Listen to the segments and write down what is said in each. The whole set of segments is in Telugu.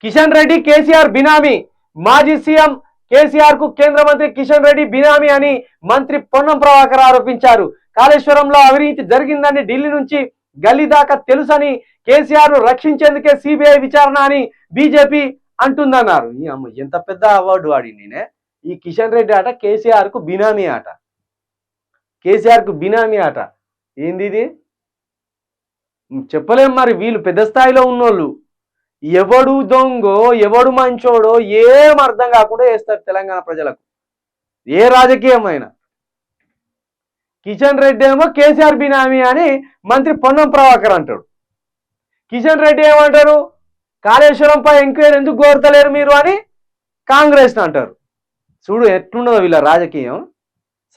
కిషన్ రెడ్డి కేసీఆర్ బినామీ. మాజీ సీఎం కేసీఆర్ కు కేంద్ర మంత్రి కిషన్ రెడ్డి బినామీ అని మంత్రి పొన్నం ప్రభాకర్ ఆరోపించారు. కాళేశ్వరంలో అవినీతి జరిగిందని ఢిల్లీ నుంచి గల్లీ దాకా తెలుసని, కేసీఆర్ ను రక్షించేందుకే సిబిఐ విచారణ అని బీజేపీ అంటుందన్నారు. ఈ అమ్మ ఎంత పెద్ద అవార్డు వాడింది. ఈ కిషన్ రెడ్డి ఆట కేసీఆర్ కు బినామీ ఆట, కేసీఆర్ కు బినామీ ఆట. ఏంది ఇది చెప్పలేం. మరి వీళ్ళు పెద్ద స్థాయిలో ఉన్నోళ్ళు ఎవడు దొంగో ఎవడు మంచోడో ఏం అర్థం కాకుండా చేస్తారు తెలంగాణ ప్రజలకు, ఏ రాజకీయమైనా. కిషన్ రెడ్డి ఏమో కేసీఆర్ బినామీ అని మంత్రి పొన్నం ప్రభాకర్ అంటాడు. కిషన్ రెడ్డి ఏమంటారు, కాళేశ్వరంపై ఎంక్వైరీ ఎందుకు కోరతలేరు మీరు అని కాంగ్రెస్ అంటారు. చూడు ఎట్లున్నదో వీళ్ళ రాజకీయం.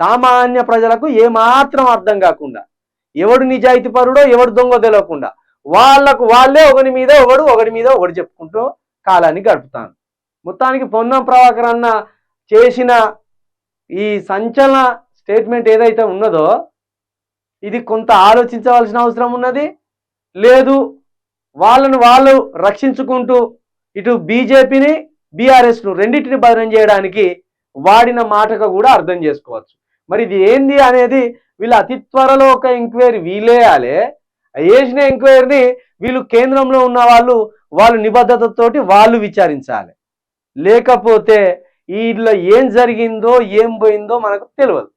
సామాన్య ప్రజలకు ఏమాత్రం అర్థం కాకుండా, ఎవడు నిజాయితీ పరుడో ఎవడు దొంగో తెలియకుండా వాళ్లకు వాళ్ళే ఒకరి మీద ఒకటి చెప్పుకుంటూ కాలాన్ని గడుపుతాను. మొత్తానికి పొన్నం ప్రభాకర్ అన్న చేసిన ఈ సంచలన స్టేట్మెంట్ ఏదైతే ఉన్నదో ఇది కొంత ఆలోచించవలసిన అవసరం ఉన్నది. లేదు వాళ్ళను వాళ్ళు రక్షించుకుంటూ ఇటు బీజేపీని బీఆర్ఎస్ను రెండింటిని బదనం చేయడానికి వాడిన మాటగా కూడా అర్థం చేసుకోవచ్చు. మరి ఇది ఏంది అనేది వీళ్ళు అతి త్వరలో ఒక ఎంక్వైరీ వీలేయాలి. వేసిన ఎంక్వైరీని వీళ్ళు కేంద్రంలో ఉన్న వాళ్ళు నిబద్ధతతోటి వాళ్ళు విచారించాలి. లేకపోతే వీళ్ళలో ఏం జరిగిందో ఏం పోయిందో మనకు తెలియదు.